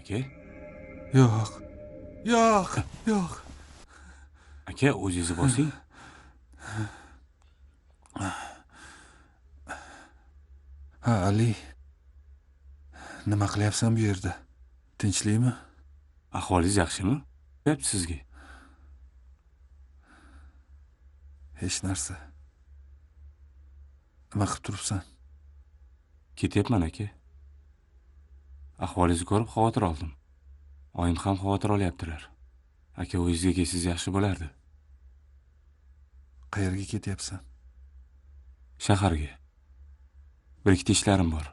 Aka? Yo'q. Yo'q. Aka, o'zingizni bosing. Ha, Ali. Nima qilyapsan bu yerda? Tinchlikmi? Ahvolingiz yaxshimi? Deyapti sizga. Hech narsa. Nima qilib turibsan? Ketyapman aka. Ahvolingizni ko'rib xavotir oldim. Oyim ham xavotir olyaptilar. Aka, o'zingizga kelsangiz yaxshi bo'lardi. Qayerga ketyapsan? Shaharga. Bir ikkita ishlarim bor.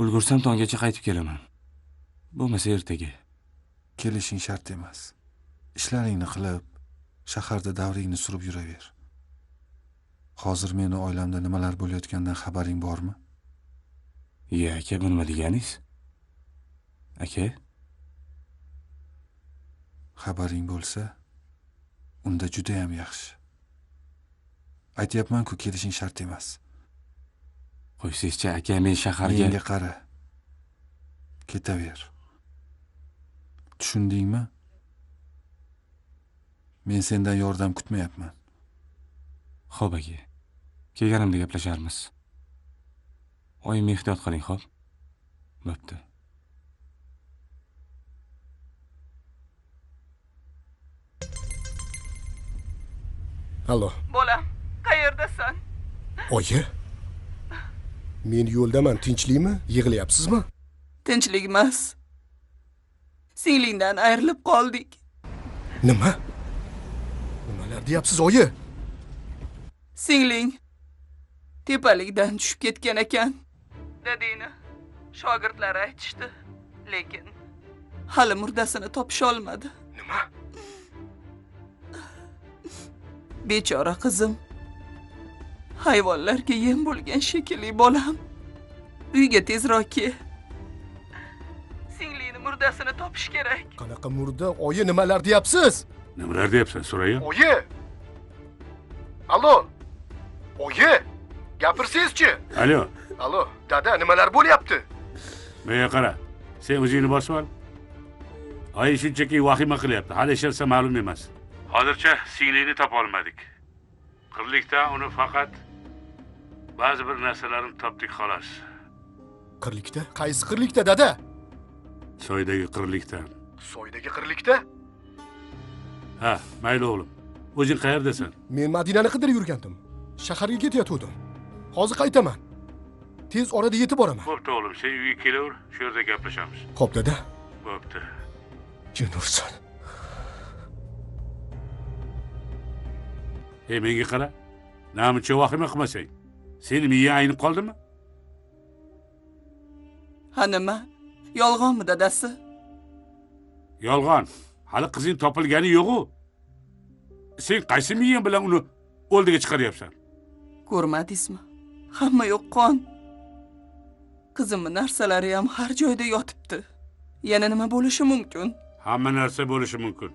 Ulgursam tonggacha qaytib kelaman. Bo'lmasa ertaga. Kelishing shart emas. Ishlaringni qilib, shaharda davringni surib yuraver. Hozir meni oilamda nimalar bo'layotganidan xabaring bormi? Aka, bu nima deganingiz? Aka? Xabaring bo'lsa, unda juda ham yaxshi. Aytayapman-ku, kelishing shart emas. Qo'ysangizchi aka, men shaharga... Menga qara. Ketaver. Tushundingmi? Men sendan yordam kutmayapman. Xo'p aka. Kelganimda gaplasharmiz. Oyim ehtiyot qiling, xo'p? Bo'pti. Allo. Bolam, qayerdasan? Oyi. Men yo'ldaman, tinchlikmi? Yig'layapsizmi? Tinchlik emas. Singlingdan ayrilib qoldik. Nima? Nimalar deyapsiz, oyi? Singling tepalikdan tushib ketgan ekan. Dadingni shogirdlari aytishdi, lekin hali murdasini topisha olmadi. Nima? Bechora qizim. Hayvonlarga yem bo'lgan shekilli bolam. Uyga tezroq kel. Singlingni murdasini topish kerak. Qanaqa murda, oyi, nimalar deyapsiz? Nimalar deyapsan, Surayyo? Oyi! Allo! Oyi! Gapirsangiz-chi? Allo, dada, nimalar bo'lyapti? Menga qara. Sen o'zingni bosib ol. Oyi shunchaki vahima qilyapti. Hali hech narsa ma'lum emas. Hozircha singlingni topa olmadik. Qirlikdan uni faqat ba'zi bir narsalarini topdik xolos. Qirlikda? Qaysi qirlikda, dada? Soydagi qirlikdan. Soydagi qirlikda? Ha, mayli o'g'lim. O'zing qayerdasan? Men Madinani qidirib yurgandim. Shaharga ketayotgandim. Hozir qaytaman. Tez orada yetib boraman. Bo'pti o'g'lim, sen uyga kelaver, shu yerda gaplashamiz. Xo'p, dada. Bo'pti. Jin ursin. Menga qara. Namuncha vahima qilmasang. Seni miya aynib qoldimi? Ha nima? Yolg'onmi dadasi? Yolg'on. Hali qizing topilgani yo'q-ku. Sen qaysi miyan bilan uni o'ldiga chiqaryapsan? Ko'rmadingizmi? Hamma yo'q qon. Qizimning narsalari ham har joyda yotibdi. Yana nima bo'lishi mumkin? Hamma narsa bo'lishi mumkin.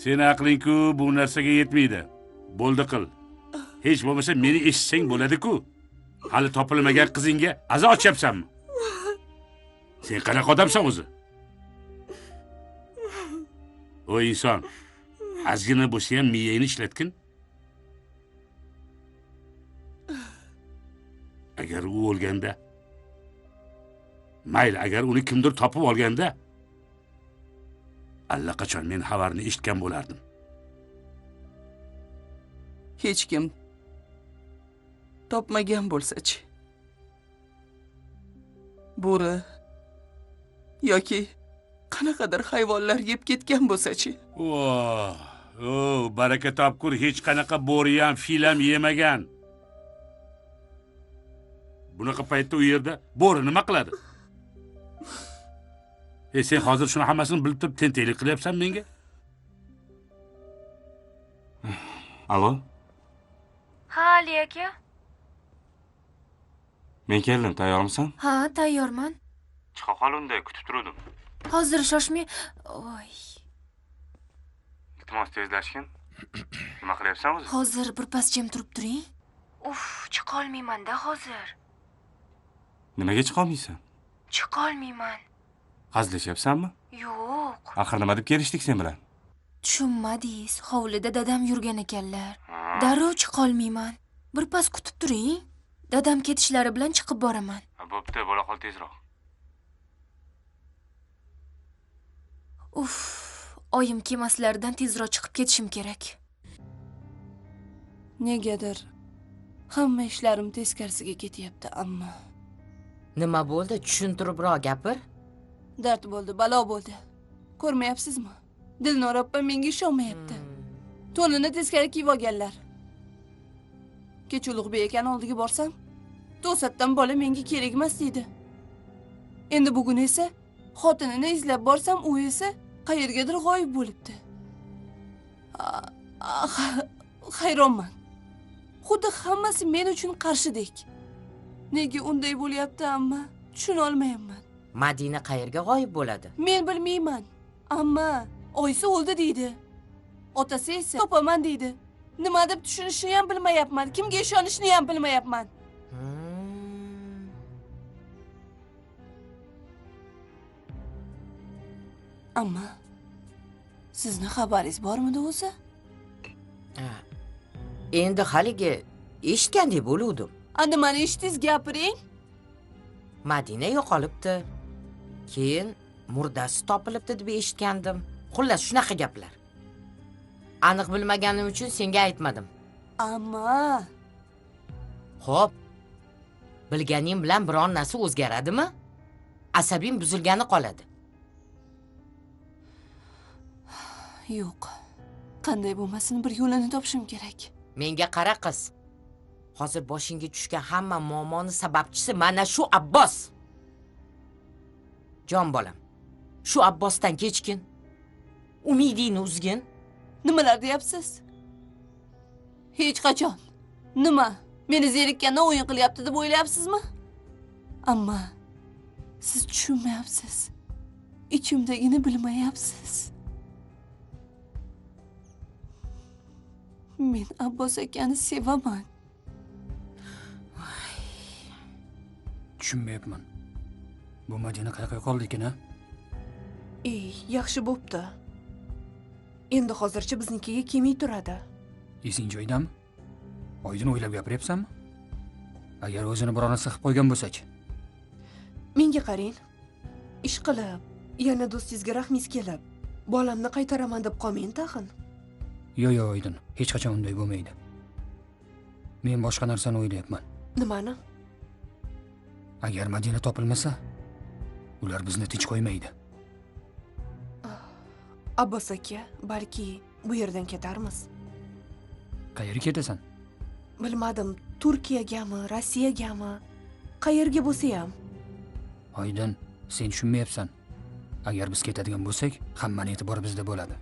Seni aqling-ku bu narsaga yetmaydi. Bo'ldi qil. Hech bo'lmasa meni eshitsang bo'ladi-ku. Hali topilmagan qizingga azo ochyapsanmi? Sen qanaqa odamsan o'zi? O inson, ozgina bo'lsa ham miyangni ishlatgin. Agar u o'lganda, mayli, agar uni kimdir topib olganda, allaqachon men xabarni eshitgan bo'lardim. Hech kim topmagan bo'lsa-chi? Bo'ri yoki qanaqadir hayvonlar yeb ketgan bo'lsa-chi? Baraka topkur, hech qanaqa bo'ri ham, fil ham yemagan. Bunaqa paytda u yerda bo'ri nima qiladi? Sen hozir shuni hammasini bilib turib tentaklik qilyapsan menga? Alo? Ha, Ali aka. Men keldim, tayyormisan? Ha, tayyorman. Chiqa qol unda, kutib turdim. Hozir shoshmay. Voy. Iltimos tezlashgin. Nima qilyapsan o'zi? Hozir birpas jim turib turing. Uf, chiqa olmayman-da hozir. Nimaga chiqa olmaysan? Chiqolmayman. Hazillashyapsanmi? Yo'q. Axir nima deb kelishdik sen bilan? Tushunmadingiz. Hovlida dadam yurgan ekanlar. Darrov chiqolmayman. Birpas kutib turing. Dadam ketishlari bilan chiqib boraman. Bo'pti, bo'la qol tezroq. Uf, oyim kelmaslaridan tezroq chiqib ketishim kerak. Negadir hamma ishlarim teskarisiga ketyapti, ammo Nima bo'ldi? Tushuntiribroq gapir. dard bo'ldi, balo bo'ldi. Ko'rmayapsizmi? Dilnor oppa menga ishonmayapti. To'nini teskari kiyib olganlar. Kecha Ulug'bek aka oldiga borsam, to'satdan bola menga kerak emas deydi. Endi bugun esa xotinini izlab borsam, u esa qayergadir g'oyib bo'libdi. Hayronman. Xuddi hammasi men uchun qarshidek. Nega unday bo'lyapti, amma tushuna olmayapman. Madina qayerga g'oyib bo'ladi? Men bilmayman. Amma oyisi o'ldi deydi. Otasi esa topaman deydi. Nima deb tushunishni ham bilmayapman. Kimga ishonishni ham bilmayapman. Amma sizni xabaringiz bormidi o'zi? Endi haligi eshitgandek bo'luvdim. Nimani eshitdingiz, gapiring. Madina yo'qolibdi. Keyin murdasi topilibdi deb eshitgandim. Xullas shunaqa gaplar. Aniq bilmaganim uchun senga aytmadim. Amma Xo'p. Bilganing bilan biron narsa o'zgaradimi? Asabing buzilgani qoladi. yo'q. Qanday bo'lmasin bir yo'lini topishim kerak. Menga qara qiz. Hozir boshingga tushgan hamma muammoni sababchisi mana shu Abbos. Jon bolam. Shu Abbosdan kechgin. Umidingni uzgin. Nimalar deyapsiz? Hech qachon. Nima? Meni zerikkandan o'yin qilyapti deb o'ylayapsizmi? Ammo siz tushunmayapsiz. Ichimdagini bilmayapsiz. Men Abbos akani sevaman. Tushunmayapman. Bu Madina qayoqqa qoldi ekan, ha? Yaxshi bo'pti. Endi hozircha biznikiga kelmay turadi. Esing joyidami? Oydin o'ylab gapiryapsanmi? Agar o'zini biror narsa qilib qo'ygan bo'lsa-chi? Menga qarang. Ish qilib, yana do'stingizga rahmingiz kelib, bolamni qaytaraman deb qolmang tag'in. Yo'q, Oydin, hech qachon unday bo'lmaydi. Men boshqa narsani o'ylayapman. Nimani? Agar Madina topilmasa, ular bizni tinch qo'ymaydi. Abbos aka, balki bu yerdan ketarmiz. Qayerga ketasan? Bilmadim, Turkiyagami, Rossiyagami, qayerga bo'lsa ham. Oydin, sen tushunmayapsan. Agar biz ketadigan bo'lsak, hammaning e'tibori bizda bo'ladi.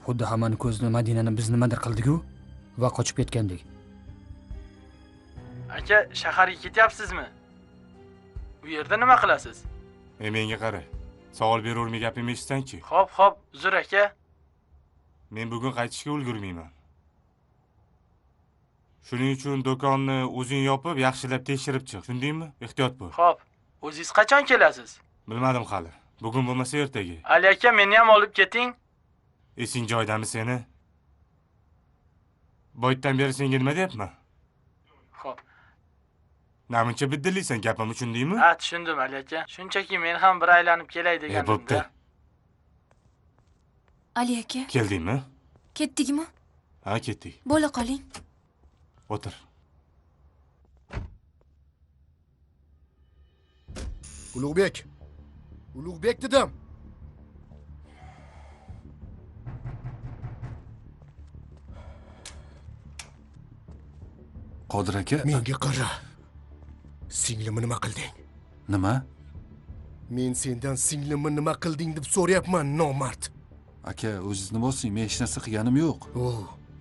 Xuddi hammani ko'zini Madinani biz nimadir qildik-ku va qochib ketgandek. Aka, shaharga ketyapsizmi? Bu yerda nima qilasiz? Menga qara. Savol beravermay gapimni eshitsan-chi. Xo'p, uzr aka. Men bugun qaytishga ulgurmayman. Shuning uchun do'konni o'zing yopib, yaxshilab tekshirib chiq. Tushundingmi? Ehtiyot bo'l. Xo'p, o'zingiz qachon kelasiz? Bilmadim hali. Bugun bo'lmasa ertaga. Ali aka, meni ham olib keting. Esing joyidami seni? Boyitdan beri senga nima deyapman? Xo'p. Namuncha biddillaysan, gapimni tushundingmi? Ha, tushundim Ali aka. Shunchaki men ham bir aylanib kelay degandim. Bo'pti. Ali aka, Keldingmi? ketdikmi? Ha, ketdik. Bo'la qoling. O'tir. Ulug'bek. Ulug'bek dedim. Qodir aka, Menga qara. Singlimni nima qilding? nima? Men sendan singlimni nima qilding deb so'rayapman, nomard. Aka, o'zingizni bosing, men hech narsa qilganim yo'q.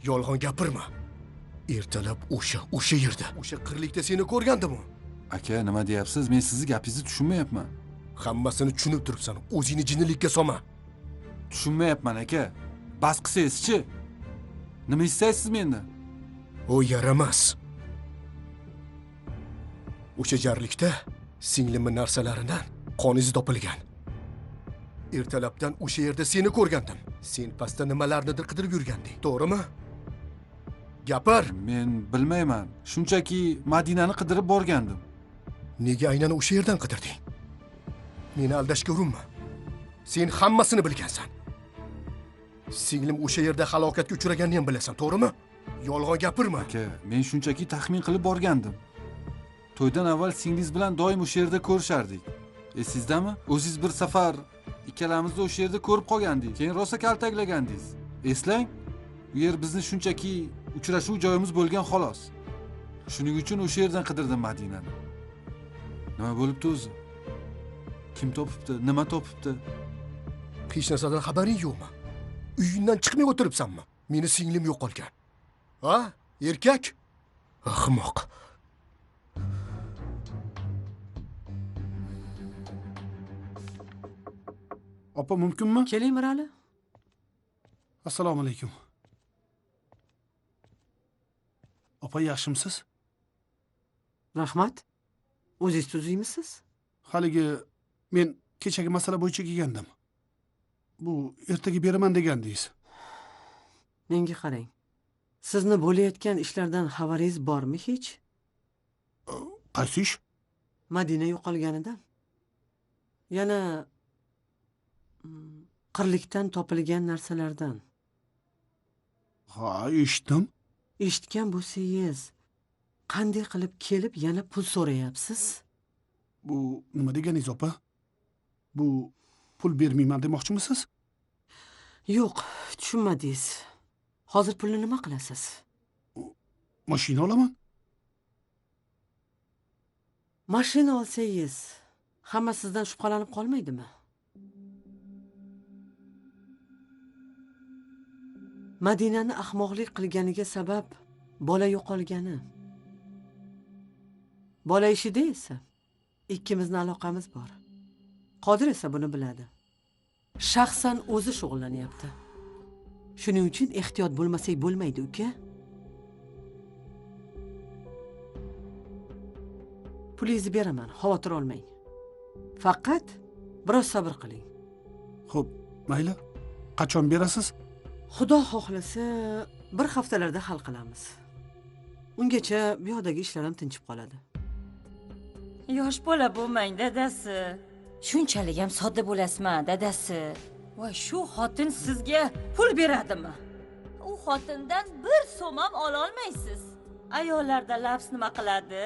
Yolg'on gapirma. Ertalab o'sha yerda, o'sha qirlikda seni ko'rgandim. Aka, nima deyapsiz? Men sizni gapingizni tushunmayapman. Hammasini tushunib turibsan. O'zingni jinnilikka solma. Tushunmayapman aka. Bas qilsangiz-chi? Nima istaysiz mendan? O yaramas. O'sha jarlikda Singlimning narsalaridan qon izi topilgan. Ertalabdan o'sha yerda seni ko'rgandim. Sen pastda nimalarnidir qidirib yurganding, to'g'rimi? Gapir. Men bilmayman. Shunchaki Madinani qidirib borgandim. Nega aynan o'sha yerdan qidirding? Meni aldashga urinma. Sen hammasini bilgansan. Singlim o'sha yerda halokatga uchraganini ham bilasan, to'g'rimi? Yolg'on gapirma. Aka, men shunchaki taxmin qilib borgandim. To'ydan avval singlingiz bilan doim o'sha yerda ko'rishardik. Esizdami? O'zingiz bir safar ikkalamizni o'sha yerda ko'rib qolgandik. Keyin rosa kaltaklagandingiz. Eslang? U yer bizni shunchaki uchrashuv joyimiz bo'lgan xolos. Shuning uchun o'sha yerdan qidirdim Madinani. Nima bo'libdi o'zi? Kim topibdi? Nima topibdi? Hech narsadan xabaring yo'qmi? Uyingdan chiqmay o'tiribsanmi? Meni singlim yo'qolgan. Ha? Erkak? Ahmoq. Opa, mumkinmi? Keling, Mirali. Assalomu alaykum. Opa, yaxshimisiz? Rahmat. O'zingiz tuzuymisiz? Haligi men kechagi masala bo'yicha kelgandim. Bu ertaga beraman degandingiz. Menga qarang. Sizni bo'layotgan ishlardan xabaringiz bormi hech? Qaysi ish? Madina yo'qolganidan. Yana qirlikdan topilgan narsalardan. Ha, eshitdim. Eshitgan bo'lsangiz, qanday qilib kelib yana pul so'rayapsiz? Bu nima deganingiz, opa? Bu pul bermayman demoqchimisiz? Yo'q, tushunmadingiz. Hozir pulni nima qilasiz? Mashina olaman. Mashina olsangiz, hamma sizdan shubhalanib qolmaydimi? Madinani ahmoqlik qilganiga sabab bola yo'qolgani. Bola ishida esa ikkimizning aloqamiz bor. Qodir esa buni biladi. Shaxsan o'zi shug'ullanyapti. Shuning uchun ehtiyot bo'lmasak bo'lmaydi, uka. Pulingizni beraman, xavotir olmang. Faqat biroz sabr qiling. Xo'p, mayli. Qachon berasiz? Xudo xohlasa, bir haftalarda hal qilamiz. Ungacha bu yoqdagi ishlar ham tinchib qoladi. Yosh bola bo'lmang, dadasi. Shunchalik ham sodda bo'lasizmi, dadasi? Voy, shu xotin sizga pul beradimi? U xotindan bir so'm ham ola olmaysiz. Ayollarda lafz nima qiladi?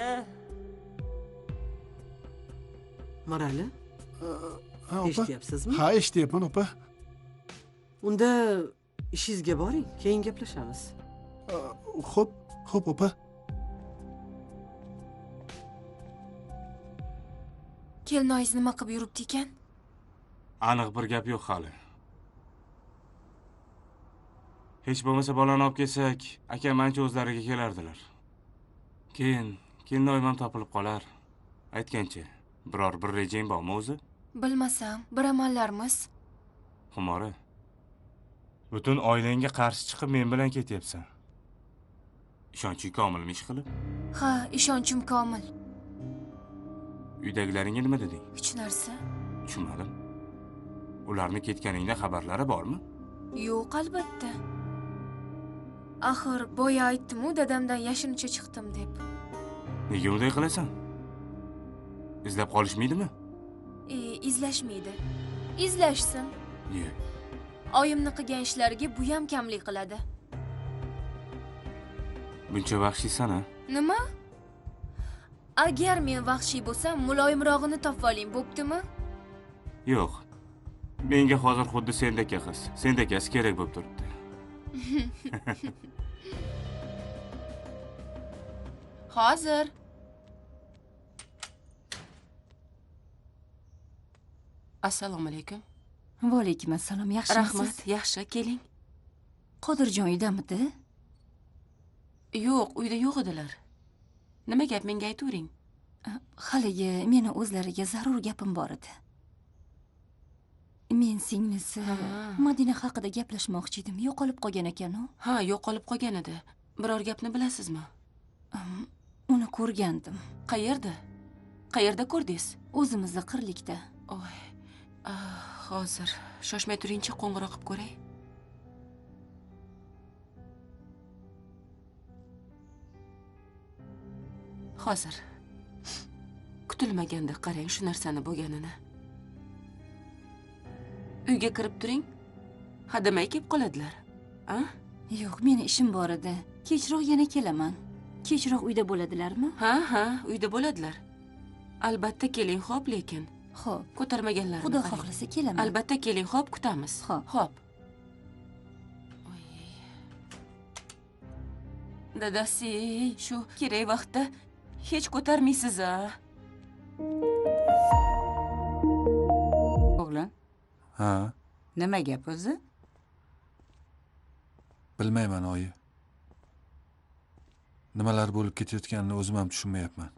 Mirali? Ha, opa. Eshityapsizmi? Ha, eshityapman, opa. Unda ishingizga boring, keyin gaplashamiz. Xo'p, opa. Kelinoyingiz nima qilib yuribdi ekan? Aniq bir gap yo'q hali. Hech bo'lmasa bolani olib kelsak, akam ancha o'zlariga kelardilar. Keyin kelinoyim ham topilib qolar. Aytgancha, biror bir rejang bormi o'zi? Bilmasam, bir amallarmiz. Xumora. Butun oilangga qarshi chiqib men bilan ketyapsan. Ishonching komilmi ish qilib? Ha, ishonchim komil. Uydagilaringga nima deding? Hech narsa. Tushunmadim. Ularni ketganingda xabarlari bormi? Yo'q, albatta. Axir boya aytdim-u, dadamdan yashirincha chiqdim deb. Nega unday qilasan? Izlab qolishmaydimi? Izlashmaydi. Izlashsin. Niye? Oyimni qilgan ishlariga bu ham kamlik qiladi. Buncha vahshiysan-a? Nima? Agar men vahshiy bo'lsam, muloyimrog'ini topib oling, bo'ptimi? Yo'q. Menga hozir xuddi sendek qiz, sendakasi kerak bo'lib turibdi. Hozir. Assalomu alaykum. Va alaykum assalom. Yaxshimisiz? Rahmat, yaxshi, keling. Qodirjon uydamidi? Yo'q, uyda yo'q edilar. Nima gap, menga aytavering. Haligi meni o'zlariga zarur gapim bor edi. Men singlisi Madina haqida gaplashmoqchi edim. Yo'qolib qolgan ekan u. Ha, yo'qolib qolgan edi. Biror gapni bilasizmi? Uni ko'rgandim. Qayerda? Qayerda ko'rdingiz? O'zimizni qirlikda. Oy. Hozir shoshmay turingchi, qo'ng'iroq qilib ko'ray. Hozir. Kutilmaganda qarang shu narsani bo'lganini. Uyga kirib turing. Hadamay kelib qoladilar. A? Yo'q, meni ishim bor edi. Kechroq yana kelaman. Kechroq uyda bo'ladilarmi? Ha, uyda bo'ladilar. Albatta keling, xo'p, lekin. Xo'p. Ko'tarmaganlarni. Xudo xohlasa kelaman. Albatta keling, xo'p, kutamiz. Xo'p. Dadasi, shu kerak vaqtda hech ko'tarmaysiz-a? O'g'lim, Ha, nima gap o'zi? bilmayman oyi. Nimalar bo'lib ketayotganini o'zim ham tushunmayapman.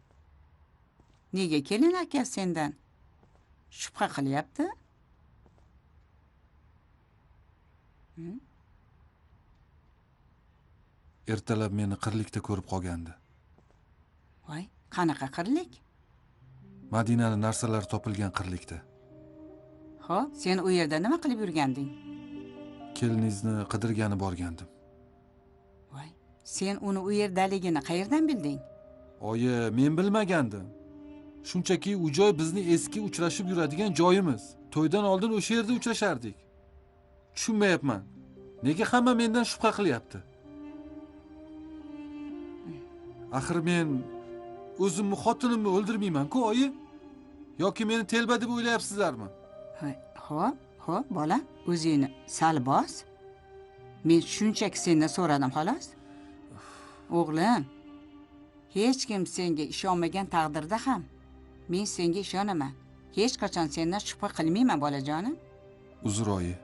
Nega kelin aka sendan shubha qilyapti? Ertalab meni qirlikda ko'rib qolgandi. Voy, qanaqa qirlik? Madinani narsalari topilgan qirlikda. Xo'p, sen u yerda nima qilib yurganding? Keliningizni qidirgani borgandim. Voy, sen uni u yerdaligini qayerdan bilding? Oyi, men bilmagandim. Shunchaki u joy bizni eski uchrashib yuradigan joyimiz. To'ydan oldin o'sha yerda uchrashardik. Tushunmayapman. Nega hamma mendan shubha qilyapti? Axir men o'zimni xotinimni o'ldirmayman-ku, oyi. Yoki meni telba deb o'ylayapsizlarmi? Xo'p, bola, o'zingni sal bos. Men shunchaki sendan so'radim xolos. O'g'lim, hech kim senga ishonmagan taqdirda ham men senga ishonaman. Hech qachon sendan shubha qilmayman, bolajonim. Uzr oyi.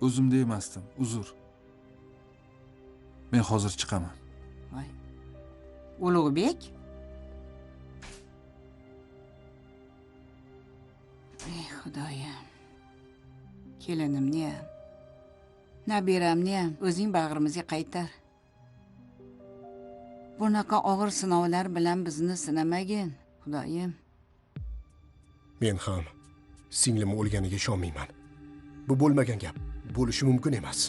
O'zimda emasdim, uzr. Men hozir chiqaman. Voy. Ulug'bek? Ey Xudoyim. Kelinimni ham, nabiramni ham o'zing bag'rimizga qaytar. Bunaqa og'ir sinovlar bilan bizni sinamagin, Xudoyim. Men ham singlim o'lganiga ishonmayman. Bu bo'lmagan gap. Bo'lishi mumkin emas.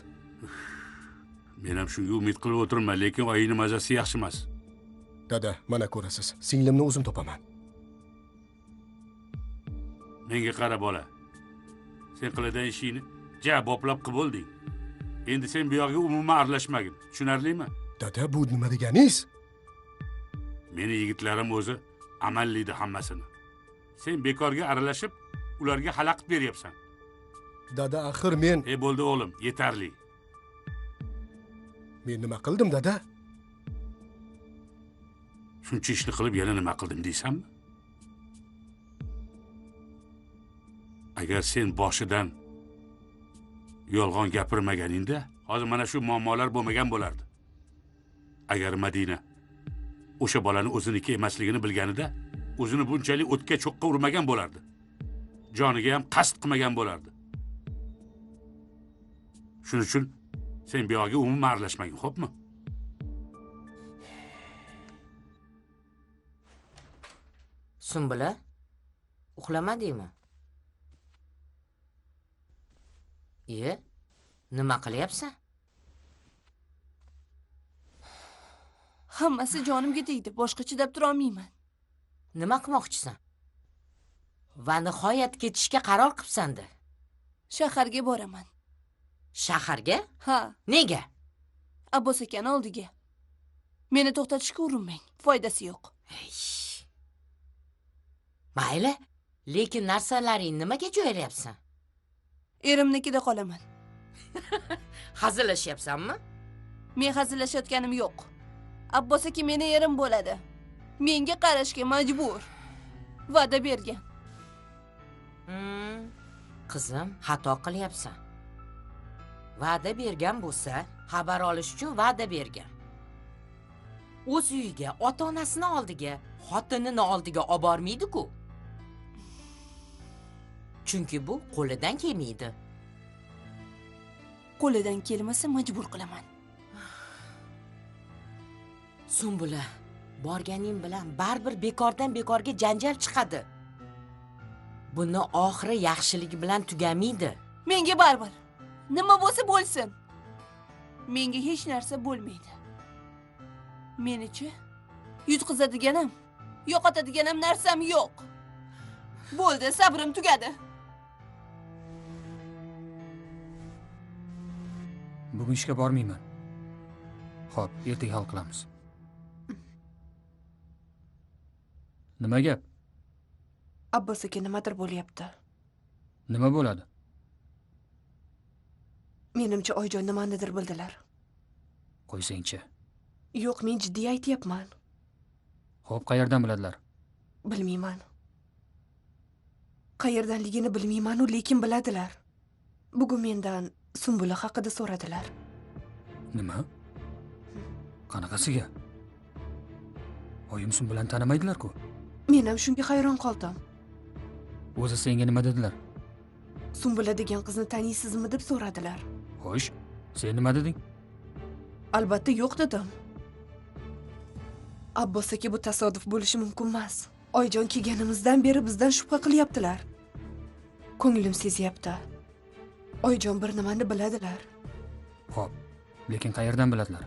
Men ham shunga umid qilib o'tirman, lekin oyini mazasi yaxshi emas. Dada, mana ko'rasiz. Singlimni o'zim topaman. Menga qara bola. Sen qiladigan ishingni ja boplab qilib bo'lding. Endi sen bu yoqqa umuman aralashmagin. Tushunarlimi? Dada, bu nima deganingiz? Meni yigitlarim o'zi amallaydi hammasini. Sen bekorga aralashib, ularga xalaqit beryapsan. Dada, axir men... Bo'ldi o'g'lim, yetarli. Men nima qildim, dada? Shuncha ishni qilib yana nima qildim deysanmi? Agar sen boshidan yolg'on gapirmaganingda, hozir mana shu muammolar bo'lmagan bo'lardi. Agar Madina o'sha bolani o'ziniki emasligini bilganida, o'zini bunchalik o'tga cho'qqa urmagan bo'lardi. Joniga ham qasd qilmagan bo'lardi. Shuning uchun sen bu yoqqa umuman aralashmagin, xo'pmi? Sumbula, uxlamadingmi? Nima qilyapsan? Hammasi jonimga tegdi, boshqa chidab tura olmayman. Nima qilmoqchisan? Va nihoyat ketishga qaror qilibsan-da. Shaharga boraman. Shaharga? Ha. Nega? Abbos akani oldiga. Meni to'xtatishga urinmang, foydasi yo'q. Mayli, lekin narsalaring nimaga jo'ylayapsan? Erimnikida qolaman. Hazillashyapsanmi? Men hazillashayotganim yo'q. Abbos aka meni erim bo'ladi. Menga qarashga majbur. Va'da bergan. Qizim, xato qilyapsan. Va'da bergan bo'lsa, xabar olish uchun va'da bergan. O'z uyiga, ota-onasini oldiga, xotinini oldiga olib bormaydi-ku. Chunki bu qo'lidan kelmaydi. Qo'lidan kelmasa majbur qilaman. Sumbula, borganing bilan baribir bekordan bekorga janjal chiqadi. Buni oxiri yaxshilik bilan tugamaydi. Menga baribir. Nima bo'lsa bo'lsin. Menga hech narsa bo'lmaydi. Menichi yutqizadiganim, yo'qotadiganim narsam yo'q. Bo'ldi, sabrim tugadi. Bugun ishga bormayman. Xo'p, ertaga hal qilamiz. Nima gap? Abbos aka nimadir bo'lyapti. Nima bo'ladi? Menimcha oyijon nimanidir bildilar. Qo'ysangchi. Yo'q, men jiddiy aytyapman. Xo'p, qayerdan biladilar? Bilmayman. Qayerdanligini bilmayman-u, lekin biladilar. Bugun mendan Sumbula haqida so'radilar. Nima? Qanaqasiga? Oyim Sumbulani tanimaydilar-ku. Men ham shunga hayron qoldim. O'zi senga nima dedilar? Sumbula degan qizni taniysizmi deb so'radilar. Xo'sh, sen nima deding? Albatta yo'q dedim. Abbos aka, bu tasodif bo'lishi mumkin emas. Oyjon kelganimizdan beri bizdan shubha qilyaptilar. Ko'nglim sezyapti. Oyjon bir nimani biladilar. Xo'p, lekin qayerdan biladilar?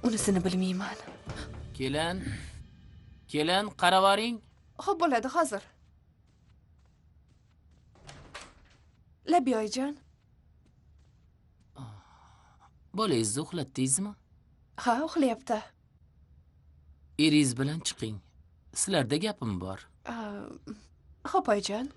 Unisini bilmayman. Kelin. Kelin, qaravaring. Xo'p, bo'ladi, hozir. Labi oyjon. Bolangizni uxlatdingizmi? Ha, uxlayapti. Eringiz bilan chiqing. Sizlarda gapim bor. Xo'p, oyjon.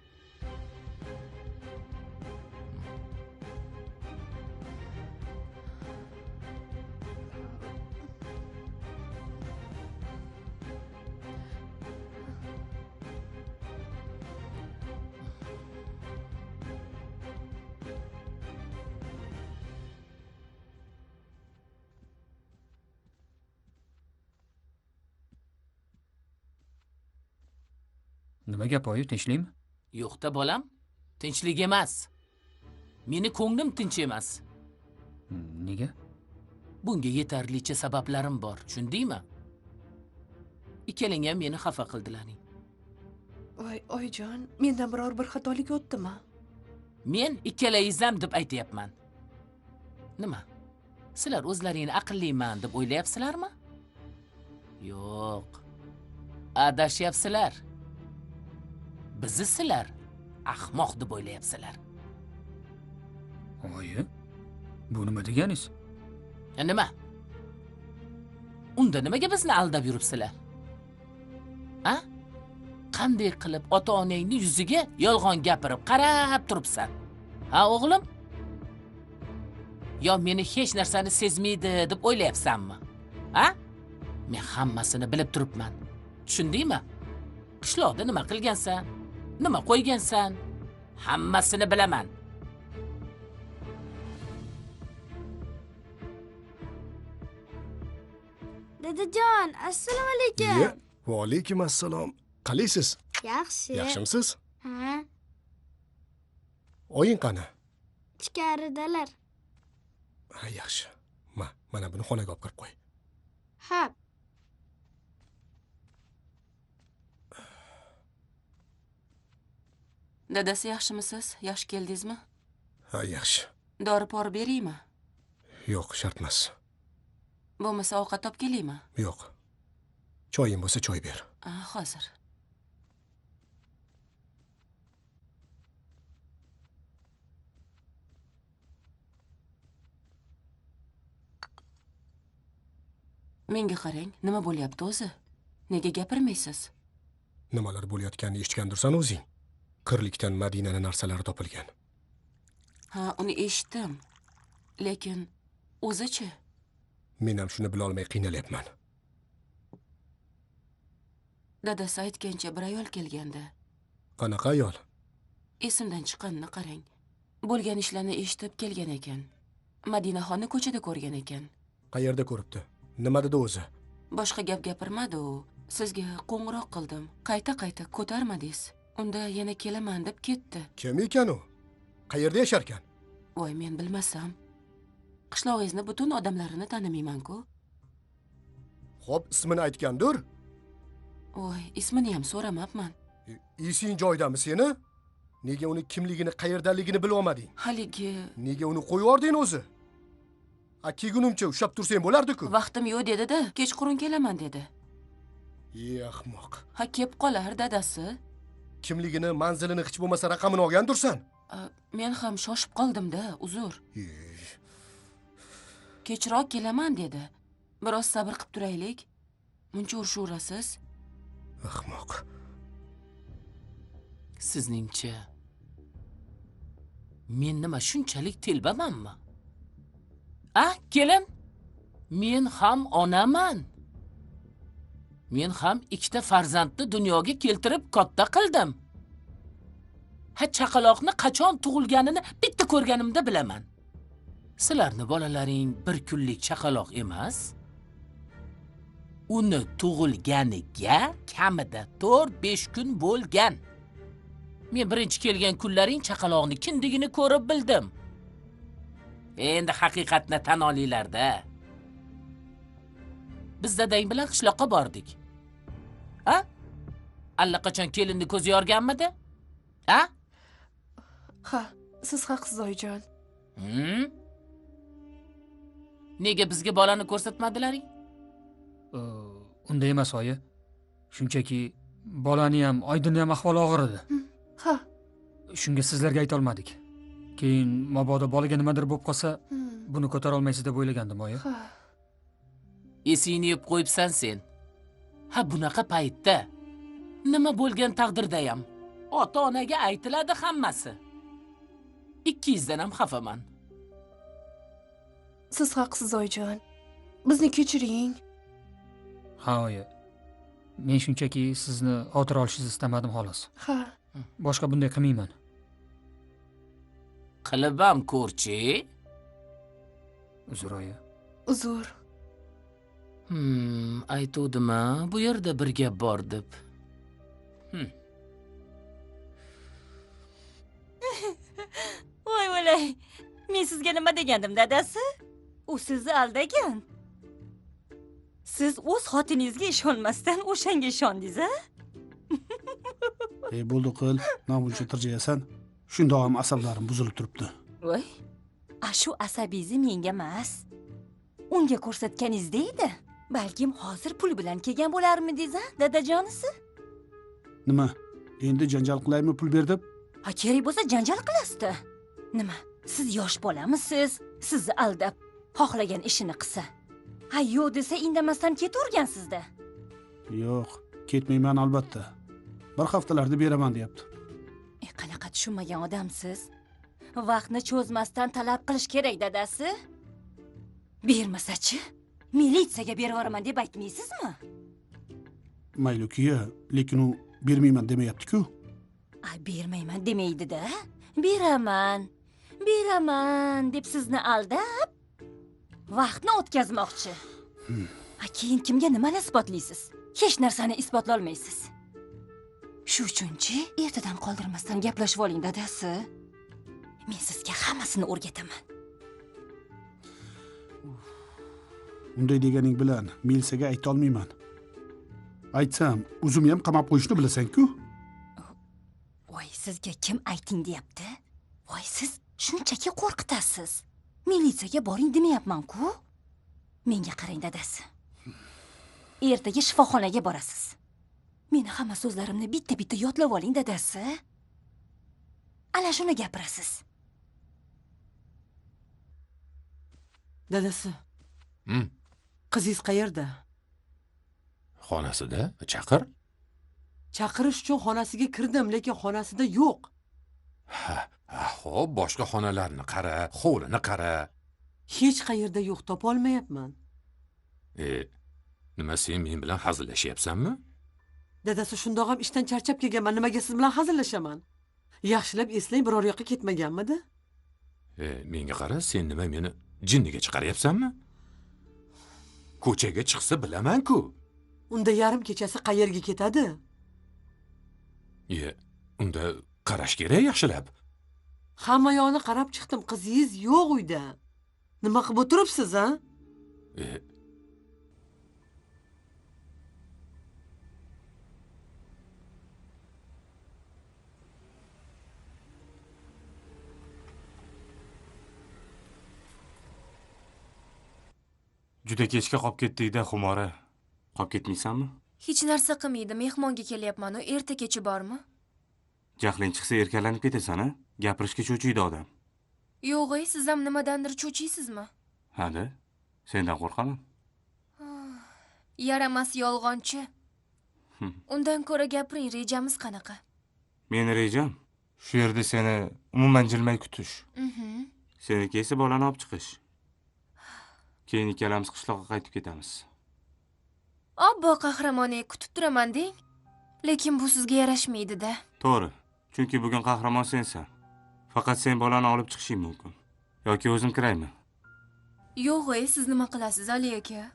Nima gap oyi, tinchlikmi? Yo'qda bolam, tinchlik emas. Meni ko'nglim tinch emas. Nega? Bunga yetarlicha sabablarim bor, tushundingmi? Ikkalang ham meni xafa qildilaring. Voy, oyjon, mendan biror bir xatolik o'tdimi? Men ikkalangiz ham deb aytayapman. Nima? Sizlar o'zlaringni aqlliman deb o'ylayapsizlarmi? Yo'q. Adashyapsizlar. Bizni sizlar ahmoq deb o'ylayapsizlar. Oyi, bu nima deganingiz? Nima? Unda nimaga bizni aldab yuribsizlar? Ha? Qanday qilib ota-onangning yuziga yolg'on gapirib qarab turibsan? Ha, o'g'lim? Yo meni hech narsani sezmaydi deb o'ylayapsanmi? Ha? Men hammasini bilib turibman. Tushundingmi? Qishloqda nima qilgansan? Nima qo'ygansan? Hammasini bilaman. Dadajon, assalomu alaykum. Va alaykum assalom. Qalaysiz? Yaxshi. Yaxshimisiz? Ha. Oying qani? Ichkaridalar. Ha, yaxshi. Mana buni xonaga olib kirib qo'y. Ha. Dadasi, yaxshimisiz? Yaxshi keldingizmi? Ha, yaxshi. Dori-pori beraymi? Yo'q, shart emas. Bo'lmasa ovqat olib kelaymi? Yo'q. Choying bo'lsa choy ber. Hozir. Menga qarang, nima bo'lyapti o'zi? Nega gapirmaysiz? Nimalar bo'layotganini eshitgandursan o'zing. Qirlikdan Madinani narsalari topilgan. Ha, uni eshitdim. Lekin o'zi-chi? Men ham shuni bila olmay qiynalyapman. Dadasi aytgancha bir ayol kelgandi. Qanaqa ayol? Esimdan chiqqanini qarang. Bo'lgan ishlarni eshitib kelgan ekan. Madinaxonni ko'chada ko'rgan ekan. Qayerda ko'ribdi? Nima dedi o'zi? Boshqa gap gapirmadi u. Sizga qo'ng'iroq qildim. Qayta ko'tarmadingiz. Unda yana kelaman deb ketdi. Kim ekan u? Qayerda yashar ekan? Voy, men bilmasam. Qishlog'ingizni butun odamlarini tanimayman-ku. Xo'p, ismini aytgandir. Voy, ismini ham so'ramabman. Esing joyidami seni? Nega uni kimligini, qayerdaligini bilolmading? Haligi Nega uni qo'yib yubording o'zi? Kelgunimcha ushlab tursang bo'lardi-ku. vaqtim yo'q dedi-da, kechqurun kelaman dedi. Ahmoq. Ha, kelib qolar dadasi. Kimligini, manzilini hech bo'lmasa raqamini olgandursan? Men ham shoshib qoldim-da, uzr. Kechroq kelaman dedi. Biroz sabr qilib turaylik. Muncha urishaverasiz. Ahmoq. Sizningcha men nima shunchalik telbamanmi? Kelin. Men ham onaman. Men ham ikkita farzandni dunyoga keltirib katta qildim. Chaqaloqni qachon tug'ilganini bitta ko'rganimda bilaman. Sizlarni bolalaring bir kunlik chaqaloq emas. Uni tug'ilganiga kamida 4-5 kun bo'lgan. Men birinchi kelgan kunlaring chaqaloqni kindigini ko'rib bildim. Endi haqiqatni tan olinglar-da. Biz dadang bilan qishloqqa bordik. Allaqachon kelinni ko'zi yorganmidi? Ha, siz haqsiz oyijon. Nega bizga bolani ko'rsatmadilaring? Unda emas oyi. Shunchaki bolani ham, Oydinni ham ahvoli og'ir edi. Ha. Shunga sizlarga ayta olmadik. Keyin mabodo bolaga nimadir bo'lib qolsa, buni ko'tara olmaysiz deb o'ylagandim oyi. Esingni yeb qo'yibsan sen. Bunaqa paytda nima bo'lgan taqdirda ham ota-onaga aytiladi hammasi. Ikkingizdan ham xafaman. Siz haqsiz oyijon. Bizni kechiring. Ha oyi. Men shunchaki sizni xotira olishingizni istamadim xolos. Ha. Boshqa bunday qilmayman. Qilib ham ko'rchi. Uzr oyi. Uzr. Aytuvdim-a, bu yerda bir gap bor deb. Voy o'lay. Men sizga nima degandim, dadasi? U sizni aldagan. Siz o'z xotiningizga ishonmasdan o'shanga ishondingiz-a? Bo'ldi qil, namuncha tirjayasan. Shundoq ham asablarim buzilib turibdi. Voy. Shu asabingizni menga emas, unga ko'rsatganingiz edi. Balkim hozir pul bilan kelgan bo'larmidingiz-a, dadajonisi? Nima? Endi janjal qilaymi pul ber deb? Kerak bo'lsa janjal qilasizda. Nima? Siz yosh bolamisiz? Sizni aldab, xohlagan ishini qilsa. Yo'q desa indamasdan ketavergansizda. Yo'q, ketmayman albatta. Bir haftalarda beraman deyapti. Qanaqa tushunmagan odamsiz? Vaqtni cho'zmasdan talab qilish kerak, dadasi. Bermasa-chi? Militsiyaga berib yuboraman deb aytmaysizmi? Mayli-ku, lekin u bermayman demayapti-ku. Bermayman demaydi-da. Beraman. Beraman deb sizni aldab, vaqtni o'tkazmoqchi. Keyin kimga nimani isbotlaysiz? Hech narsani isbotlay olmaysiz. Shu uchunchi ertadan qoldirmasdan gaplashib oling, dadasi. Men sizga hammasini o'rgataman. Unday deganing bilan militsiyaga ayta olmayman. Aytsam, o'zimni ham qamab qo'yishni bilasan-ku. Voy, sizga kim ayting deyapti? Voy, siz shunchaki qo'rqitasiz. Militsiyaga boring demayapman-ku. Menga qarang, dadasi. Ertaga shifoxonaga borasiz. Meni hamma so'zlarimni bitta-bitta yodlab oling, dadasi. Ana shuni gapirasiz. Dadasi. Qizingiz qayerda? Xonasida, chaqir. Chaqirish uchun xonasiga kirdim, lekin xonasida yo'q. Xo'p, boshqa xonalarni qara, hovlini qara. Hech qayerda yo'q, topa olmayapman. Nima sen men bilan hazillashyapsanmi? Dadasi, shundoq ham ishdan charchab kelganman, nimaga siz bilan hazillashaman? Yaxshilab eslang, biror yoqqa ketmaganmidi? Menga qara, sen nima meni jinniga chiqaryapsanmi? Ko'chaga chiqsa bilaman-ku. Unda yarim kechasi qayerga ketadi? Unda qarash kerak yaxshilab. Hamma yoqni qarab chiqdim, qizingiz yo'q uyda. Nima qilib o'tiribsiz, ha? Juda kechga qolib ketdik-da, Xumora. Qolib ketmaysanmi? Hech narsa qilmaydi. Mehmonga kelyapman. U erta kechi bormi? Jahling chiqsa erkalanib ketasan-a? Gapirishga cho'chiydi odam. Yo'q, siz ham nimadandir cho'chiysizmi? Ha-da. Sendan qo'rqaman. Yaramas yolg'onchi. Undan ko'ra gapiring, rejamiz qanaqa? Meni rejam shu yerda seni umuman jilmay kutish. Seniki esa bolani olib chiqish. Keyin ikkalamiz qishloqqa qaytib ketamiz. Obbo qahramoney, kutib turaman deng. Lekin bu sizga yarashmaydi-da. To'g'ri. Chunki bugun qahramon sensan. Faqat sen bolani olib chiqishing mumkin. Yoki o'zim kiraymi? Yo'q, siz nima qilasiz, Ali aka?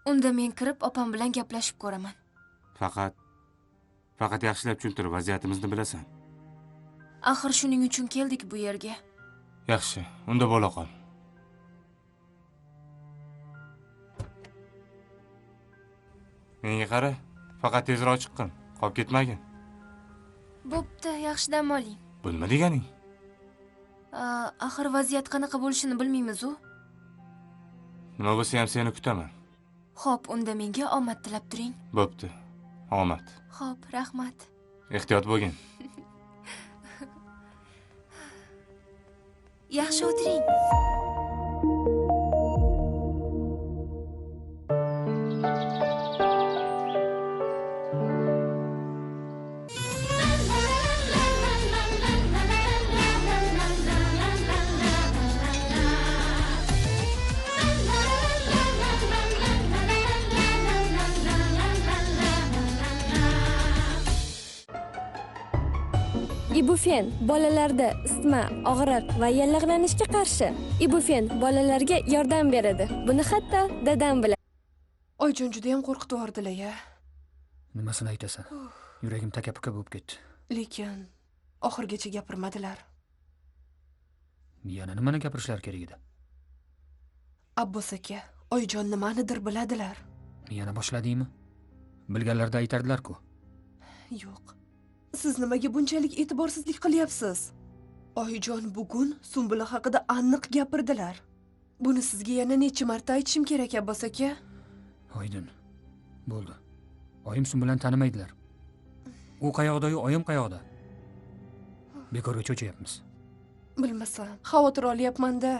Unda men kirib opam bilan gaplashib ko'raman. Faqat yaxshilab tushuntirib vaziyatimizni bilasan. Axir shuning uchun keldik bu yerga. Yaxshi, unda bo'la qol. Menga qara, faqat tezroq chiqqin, qolib ketmagin. Bo'pti, yaxshi dam oling. Bu nima deganing? Axir vaziyat qanaqa bo'lishini bilmaymiz-ku. Nima bo'lsa ham seni kutaman. Xo'p, unda menga omad tilab turing. Bo'pti. Omad. Xo'p, rahmat. Ehtiyot bo'lgin. Yaxshi o'tiring. Ibufen bolalarda isitma, og'riq va yallig'lanishga qarshi. Ibufen bolalarga yordam beradi. Buni hatto dadam biladi. Oyjon juda ham qo'rqitib yubordilar-ya. Nimasini aytasan? Yuragim taka-puka bo'lib ketdi. Lekin oxirgacha gapirmadilar. Yana nimani gapirishlari kerak edi? Abbos aka, Oyjon nimanidir biladilar. Yana boshladingmi? Bilganlarda aytardilar-ku. Yo'q. Siz nimaga bunchalik e'tiborsizlik qilyapsiz? Oyjon bugun Sumbula haqida aniq gapirdilar. Buni sizga yana necha marta aytishim kerak, Abbos aka? Oydin. Bo'ldi. Oyim Sumbulani tanimaydilar. U qayoqda-yu, oyim qayoqda? Bekorga cho'chiyapmiz. Bilmasam, xavotir olyapman-da.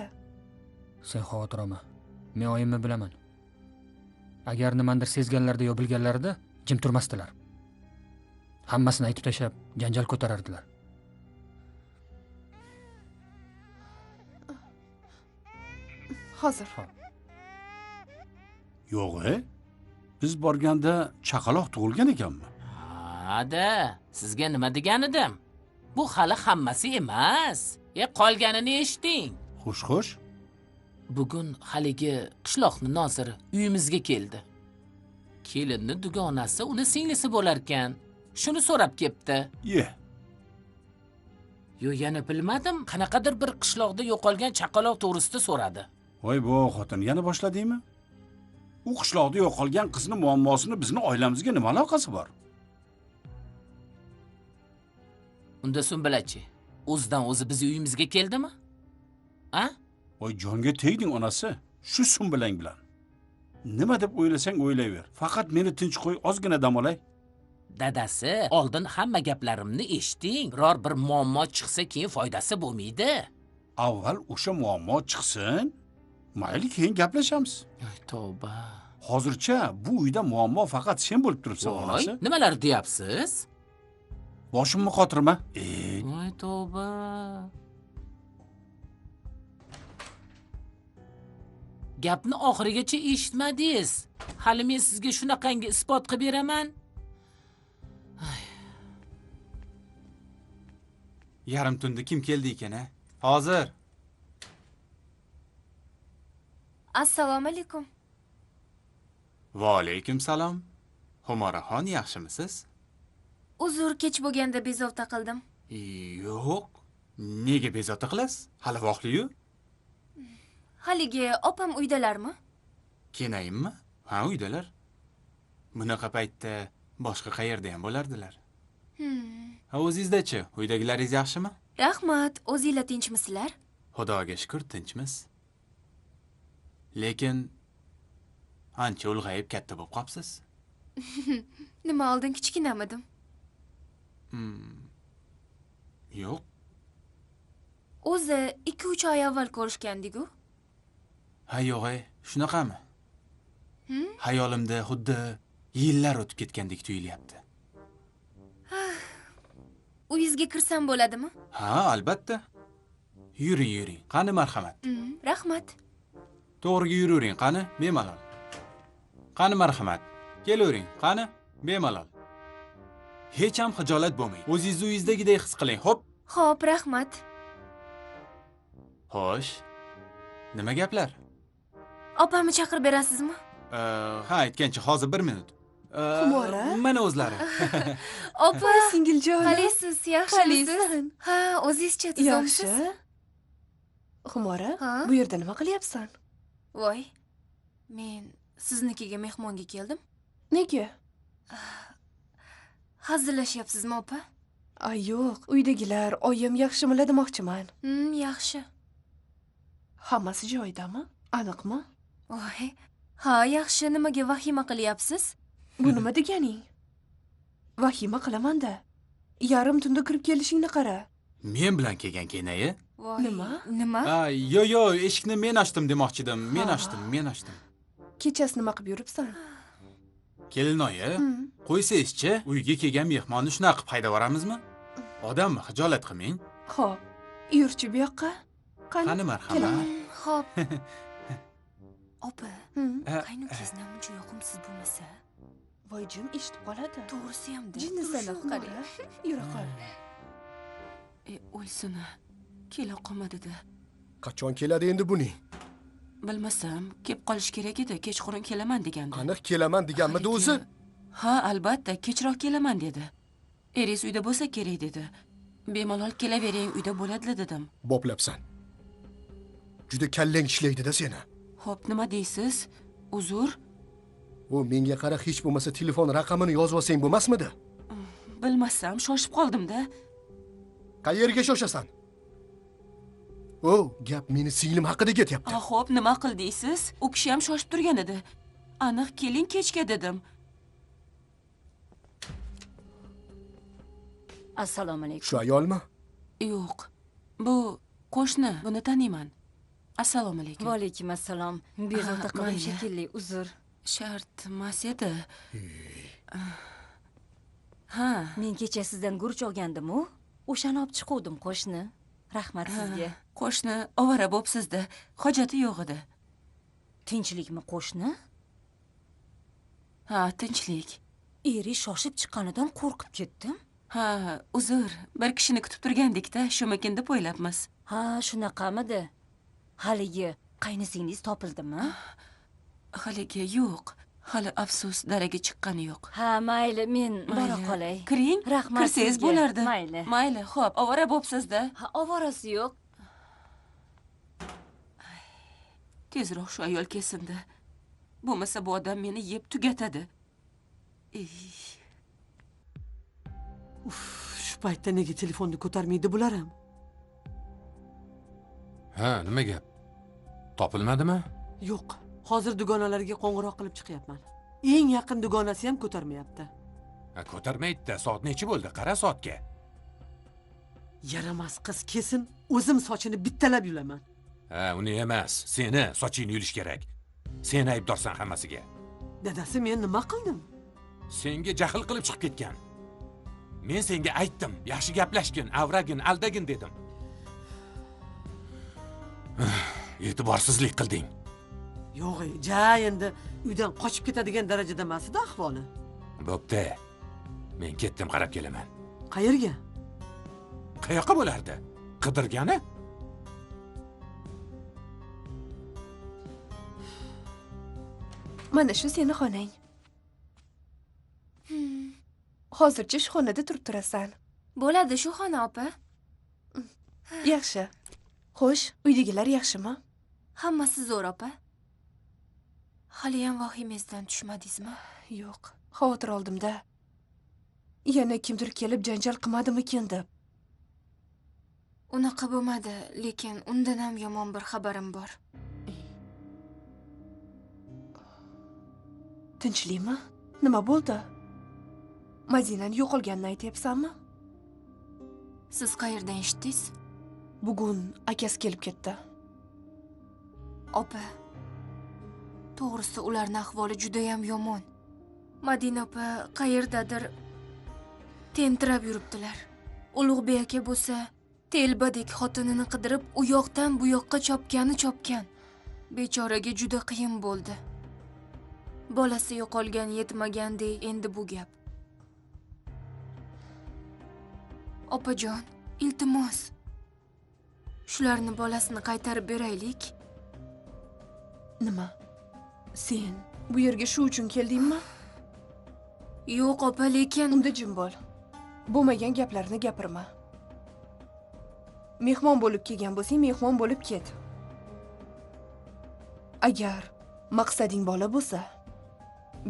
Sen xavotir olma. Men oyimni bilaman. Agar nimandir sezganlarida yo bilganlarida jim turmasdilar. Hammasini aytib tashlab, janjal ko'tarardilar. Hozir. Yo'q, biz borganda chaqaloq tug'ilgan ekanmi? Ha-da, sizga nima degan edim? Bu hali hammasi emas. Qolganini eshiting. Xush. Bugun haligi qishloqni noziri uyimizga keldi. Kelinni dugonasi uni singlisi bo'lar ekan. Shuni so'rab kelibdi. Yo, yana bilmadim, qanaqadir bir qishloqda yo'qolgan chaqaloq to'g'risida so'radi. Voy bu xotin, yana boshladingmi? U qishloqda yo'qolgan qizni muammosini bizning oilamizga nima aloqasi bor? Unda Sumbulachi, o'zidan o'zi biz uyimizga keldimi? A? Voy jonga tegding onasi, shu Sumbulang bilan. Nima deb o'ylasang o'ylayver. Faqat meni tinch qo'y, ozgina dam olay. Dadasi, oldin hamma gaplarimni eshiting. Biror bir muammo chiqsa keyin foydasi bo'lmaydi. Avval o'sha muammo chiqsin. Mayli, keyin gaplashamiz. Ay tavba. Hozircha bu uyda muammo faqat sen bo'lib turibsan, onasi. Nimalar deyapsiz? Boshimni qotirma. Ay tavba. Gapni oxirigacha eshitmadingiz. Hali men sizga shunaqangi isbot qilib beraman. Yarim tunda kim keldi ekan-a? Hozir. Assalomu alaykum. Va alaykum salom. Xumoraxon, yaxshimisiz? Uzr, kech bo'lganda bezovta qildim. Yo'q. Nega bezovta qilasiz? Hali vaqtli-yu. Haligi opam uydalarmi? Kenayimmi? Ha, uydalar. Bunaqa paytda boshqa qayerda ham bo'lardilar. Ha, o'zingizda-chi, uydagilaringiz yaxshimi? Rahmat, o'zingizlar tinchmisizlar? Xudoga shukr, tinchmiz. Lekin Ancha ulg'ayib katta bo'lib qolibsiz. Nima oldin kichkinamidim? Yo'q. O'zi 2-3 oy avval ko'rishgandik-ku. Ha, yo'q, shunaqami? Hayolimda xuddi yillar o'tib ketgandek tuyulyapti. Uyingizga kirsam bo'ladimi? Ha, albatta. Yuring. Qani marhamat. Rahmat. To'g'riga yuravering, qani, bemalol. Qani marhamat. Kelavering, qani, bemalol. Hech ham xijolat bo'lmang. O'zingizni uyingizdagidek his qiling, xo'p? Xo'p, rahmat. Xo'sh. Nima gaplar? Opamni chaqirib berasizmi? Ha, aytgancha hozir 1 minut. Xumora? Mana o'zlari. Opa, singiljonim. Qalisiz, yaxshimisiz? Ha, o'zingizcha tuzumsiz? Yaxshi. Xumora, bu yerda nima qilyapsan? Voy, men siznikiga mehmonga keldim. Nega? Hazillashyapsizmi, opa? Ay, yo'q, uydagilar, oyim yaxshimilar demoqchiman. Yaxshi. Hammasi joyidami? Aniqmi? Voy, ha, yaxshi. Nimaga vahima qilyapsiz? Bu nima deganing? Vahima qilaman-da. Yarim tunda kirib kelishingni qara. Men bilan kelgan kenayi? Nima? Yo'q, eshikni men ochdim demoqchidim. Men ochdim. Kechasi nima qilib yuribsan? Kelinoyi, qo'ysangizchi, uyga kelgan mehmonni shunaqa qilib haydab yuboramizmi? Odammi, xijolat qilmang. Xo'p, yurchi bu yoqqa. Qani marhamat. Xo'p. Opa, qaynukingiz namuncha yoqimsiz bo'lmasa, voyjim eshitib qoladi. To'g'risi ham-da. Jinnisini qarang. Yura qol. O'lsin. Kela qolmadi-da. Qachon keladi endi buning? Bilmasam, kelib qolish kerak edi. Kechqurun kelaman degandi. Aniq kelaman deganmidi o'zi? Ha, albatta, kechroq kelaman dedi. Eringiz uyda bo'lsa kerak dedi. Bemalol kelavering, uyda bo'ladi dedim. Boplabsan. Juda kallang ishlaydi-da seni. Xo'p, nima deysiz? Uzr. U menga qara, hech bo'lmasa telefon raqamini yozib olsang bo'lmasmidi? Bilmasam, shoshib qoldim-da. Qayerga shoshasan? Gap meni singlim haqida ketyapti. Xo'p, nima qil deysiz? U kishi ham shoshib turgan edi. Aniq keling kechga dedim. Assalomu alaykum. Shu ayolmi? Yo'q. Bu qo'shni, buni taniyman. Assalomu alaykum. Va alaykum assalom. Bezovta qildim shekilli, uzr. Shart emas edi. Ha, men kecha sizdan guruch olgandim-ku. O'shani olib chiquvdim qo'shni. Rahmat sizga. Qo'shni ovora bo'psiz-da. Hojati yo'q edi. Tinchlikmi qo'shni? Ha, tinchlik. Eri shoshib chiqqanidan qo'rqib ketdim. Ha, uzr. Bir kishini kutib turgandik-da, shumikin deb o'ylabmiz. Ha, shunaqamidi? Haligi qaynisingiz topildimi? Haligi yo'q. Hali afsus daraga chiqqani yo'q. Ha, mayli, men bora qolay. Kiring. Rahmat. Kirsangiz bo'lardi. Mayli. Mayli, xo'p, ovora bo'psiz-da. Ha, ovorasi yo'q. Tezroq shu ayol kelsin-da. Bo'lmasa bu odam meni yeb tugatadi. Shu paytda nega telefonni ko'tarmaydi bular ham? Ha, nima gap? Topilmadimi? Yo'q. Hozir dugonalarga qo'ng'iroq qilib chiqyapman. Eng yaqin dugonasi ham ko'tarmayapti. Ko'tarmaydi-da. Soat necha bo'ldi? Qara soatga. Yaramas qiz kesin, o'zim sochini bittalab yulaman. Ha, uni emas. Seni sochingni yulish kerak. Sen aybdorsan hammasiga. Dadasi, men nima qildim? Senga jahl qilib chiqib ketgan. Men senga aytdim, yaxshi gaplashgin, avragin, aldagin dedim. E'tiborsizlik qilding. Yo'q, endi uydan qochib ketadigan darajada emas-edi ahvoli. Bo'pti. Men ketdim, qarab kelaman. Qayerga? Qayoqqa bo'lardi? Qidirgani? Mana shu seni xonang. Hozircha shu xonada turib turasan. Bo'ladi, shu xona, opa. Yaxshi. Xo'sh, uydagilar yaxshimi? Hammasi zo'r, opa. Hali ham vahimangizdan tushmadingizmi? Yo'q, xavotir oldim-da. Yana kimdir kelib janjal qilmadimikin deb. Unaqa bo'lmadi, lekin undan ham yomon bir xabarim bor. Tinchlikmi? Nima bo'ldi? Madinani yo'qolganini aytyapsanmi? Siz qayerdan eshitdingiz? Bugun akasi kelib ketdi. Opa, to'g'risi ularning ahvoli juda ham yomon. Madina opa qayerdadir tentirab yuribdilar. Ulug'bek aka bo'lsa, telbadek xotinini qidirib, u yoqdan bu yoqqa chopgan. Bechoraga juda qiyin bo'ldi. Bolasi yo'qolgan yetmagandek endi bu gap. Opajon, iltimos. Shularni bolasini qaytarib beraylik. Nima? Sen bu yerga shu uchun keldingmi? Yo'q, opa, lekin unda jim bo'l. Bo'lmagan gaplarni gapirma. Mehmon bo'lib kelgan bo'lsang, mehmon bo'lib ket. Agar maqsading bola bo'lsa,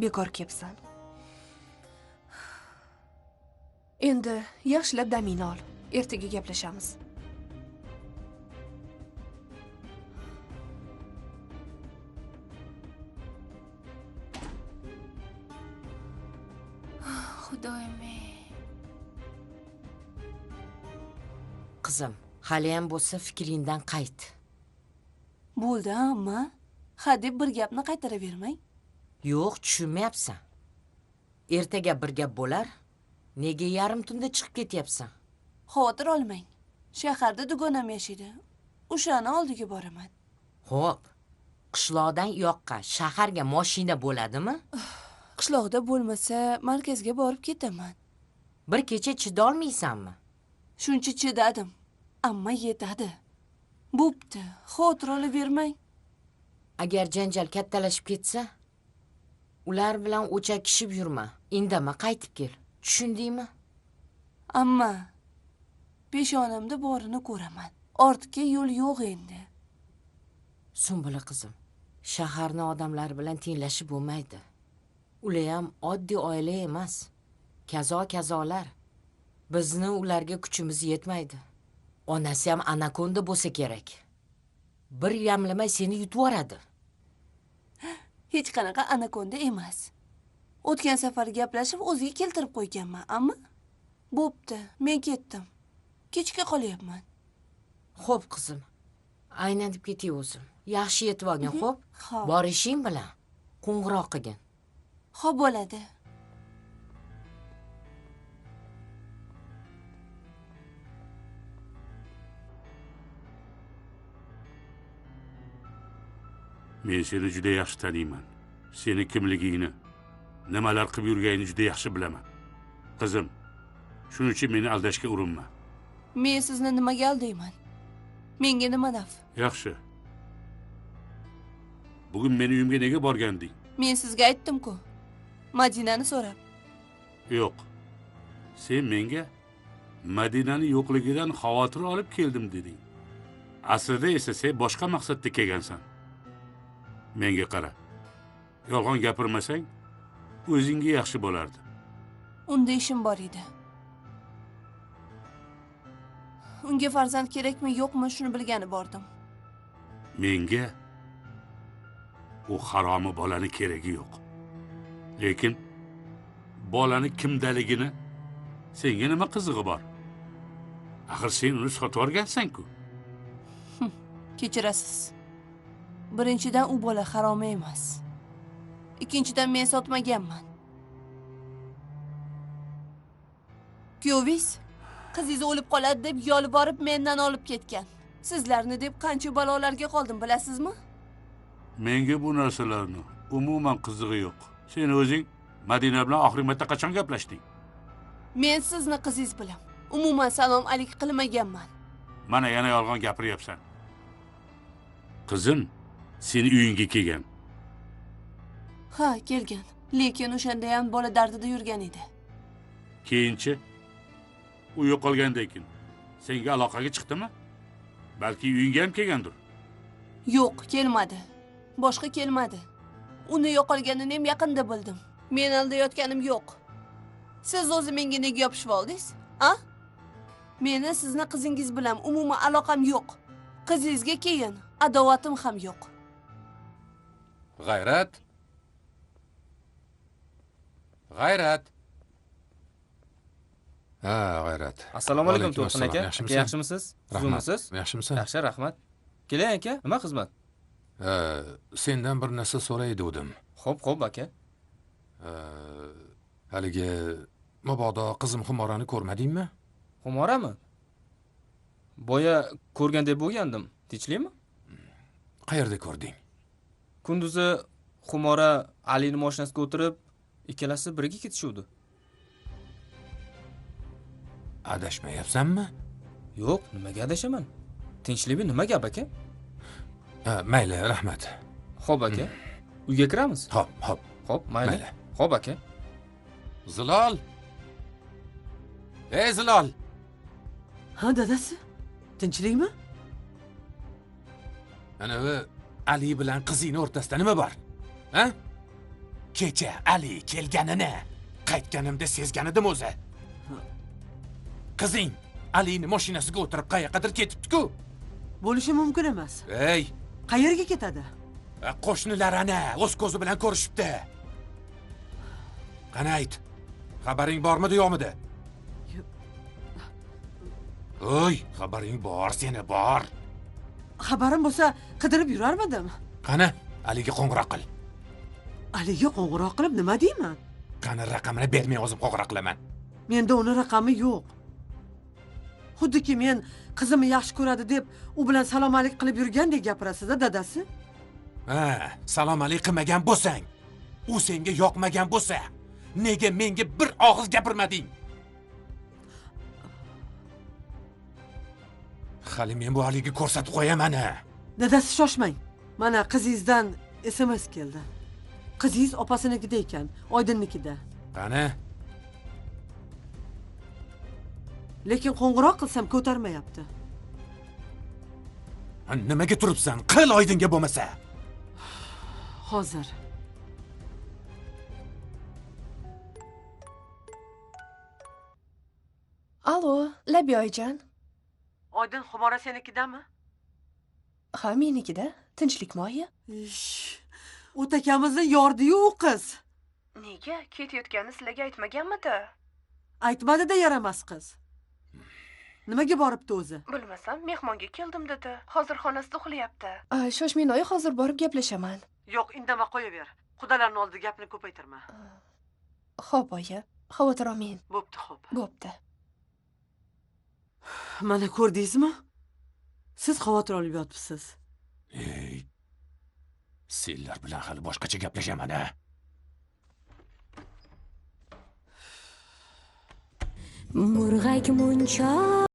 bekor kelibsan. Endi yaxshilab damingni ol. Ertaga gaplashamiz. Xudoyim. Qizim, haliyam bo'lsa fikringdan qayt. Bo'ldi, amma. Ha deb bir gapni qaytaravermang. Yo'q, tushunmayapsan. Ertaga bir gap bo'lar. Nega yarim tunda chiqib ketyapsan? Xavotir olmang. Shaharda dugonam yashaydi. O'shani oldiga boraman. Xo'p. Qishloqdan yoqqa, shaharga mashina bo'ladimi? Qishloqda bo'lmasa, markazga borib ketaman. Bir kecha chidolmaysanmi? Shuncha chidadim, amma yetadi. Bo'pti, xavotir olavermang. Agar janjal kattalashib ketsa, ular bilan o'chakishib yurma. Indama qaytib kel. Tushundingmi? Amma peshonamda borini ko'raman. Ortga yo'l yo'q endi. Sumbula qizim, shaharni odamlar bilan tenglashib bo'lmaydi. Ular ham oddiy oila emas. Kazolar. Bizni ularga kuchimiz yetmaydi. Onasi ham anakonda bo'lsa kerak. Bir yamlamay seni yutib yuboradi. Hech qanaqa anakonda emas. O'tgan safar gaplashib o'ziga keltirib qo'yganman, amma bo'pti, men ketdim. Kechga qolyapman. Xo'p qizim. Aylanib ketay o'zim. Yaxshi yetib olgin, xo'p? Borishing bilan qo'ng'iroq qilgin. Xo'p bo'ladi. Men seni juda yaxshi taniyman. Seni kimligingni, nimalar qilib yurganingni juda yaxshi bilaman. Qizim, shuning uchun meni aldashga urinma. Men sizni nimaga aldayman? Menga nima naf? Yaxshi. Bugun meni uyimga nega borganding? Men sizga aytdim-ku. Madinani so'rab. Yo'q. Sen menga Madinani yo'qligidan xavotir olib keldim deding. Aslida esa sen boshqa maqsadda kelgansan. Menga qara. Yolg'on gapirmasang, o'zingga yaxshi bo'lardi. Unda ishim bor edi. Unga farzand kerakmi, yo'qmi, shuni bilgani bordim. Menga u haromi bolani keragi yo'q. Lekin bolani kimdaligini senga nima qizig'i bor? Axir sen uni sotib olgansan-ku. Kechirasiz. Birinchidan u bola haromi emas. Ikkinchidan men sotmaganman. Kuyovingiz qizingiz o'lib qoladi deb yolib borib mendan olib ketgan. Sizlarni deb qancha balolarga qoldim, bilasizmi? Menga bu narsalarni umuman qizig'i yo'q. Sen o'zing Madina bilan oxirgi marta qachon gaplashding? Men sizni qizingiz bilan umuman salom alik qilmaganman. Mana yana yolg'on gapiryapsan. Qizim, seni uyingga kelgan. Ha, kelgan. Lekin o'shanda ham bola dardida yurgan edi. Keyinchi u yo'qolgandan keyin senga aloqaga chiqdimi? Balki uyingga ham kelgandir. Yo'q, kelmadi. Boshqa kelmadi. Uni yo'qolganini ham yaqinda bildim. Men aldayotganim yo'q. Siz o'zi menga nega yopishib oldingiz? A? Meni sizni qizingiz bilan umuman aloqam yo'q. Qizingizga keyin adovatim ham yo'q. G'ayrat. G'ayrat. Ha, G'ayrat. Assalomu alaykum Vaalaykum To'lqin aka. assalom. Aka yaxshimisiz? Rahmat. Sizmisiz? Yaxshimisan? Yaxshi, rahmat. Keling aka, nima xizmat? Sendan bir narsa so'ray degandim. Xo'p, aka. Haligi mabodo qizim Xumorani ko'rmadingmi? Xumorami? Boya ko'rgan deb bo'lgandim. Tinchlikmi? Qayerda ko'rding? Kunduzi Xumora Alining mashinasiga o'tirib, ikkalasi birga ketishuvdi. Adashmayapsanmi? Yo'q, nimaga adashaman? Tinchlikmi, nima gap aka? Mayli, rahmat. Xo'p aka. Uyga kiramiz? Xo'p, mayli. Xo'p aka. Zilol. Ey Zilol. Ha, dadasi. Tinchlikmi? Anavi Ali bilan qizining o'rtasida nima bor? Ha? Kecha Ali kelganini qaytganimda sezgan edim o'zi. Qizing Alining mashinasiga o'tirib qayergadir ketibdi-ku. Bo'lishi mumkin emas. Ey, Qayerga ketadi? qo'shnilar ana o'z ko'zi bilan ko'rishibdi. Qani ayt. Xabaring bormidi yo'qmidi? Oy, xabaring bor, seni bor. Xabarim bo'lsa, qidirib yurarmidim. Qani, Aliga qo'ng'iroq qil. Aliga qo'ng'iroq qilib nima deyman? Qani raqamini bermay o'zim qo'ng'iroq qilaman. Menda uni raqami yo'q. Xuddiki men qizimni yaxshi ko'radi deb u bilan salom-alik qilib yurgandek gapirasiz-da, dadasi. Ha, salom-alik qilmagan bo'lsang, u senga yoqmagan bo'lsa, nega menga bir og'iz gapirmading? Hali men bu Aliga ko'rsatib qo'yaman. Dadasi shoshmang. Mana qizingizdan SMS keldi. Qizingiz opasinikida ekan, Oydinnikida. Qani? Lekin qo'ng'iroq qilsam ko'tarmayapti. Nimaga turibsan? Qil Oydinga bo'lmasa. Hozir. Alo, Labiyoyjon. Oydin Xumora senikidami? Ha, menikida. Tinchlikmi oyi? O'takamizni yordi-yu u qiz. Nega? Ketayotganini sizlarga aytmaganmidi? Aytmadi-da yaramas qiz. Nimaga boribdi o'zi? Bilmasam, mehmonga keldim dedi. Hozir xonasida uxlayapti. Shoshmang oyi, hozir borib gaplashaman. Yo'q, indamay qo'yaver. Xudolarning oldida gapni ko'paytirma. Xo'p oyi, xavotir olmang. Bo'pti, xo'p. Bo'pti. Mana ko'rdingizmi? Siz xavotir olib yotibsiz. Ey, senlar bilan hali boshqacha gaplashaman-a. Murg'ak munchoq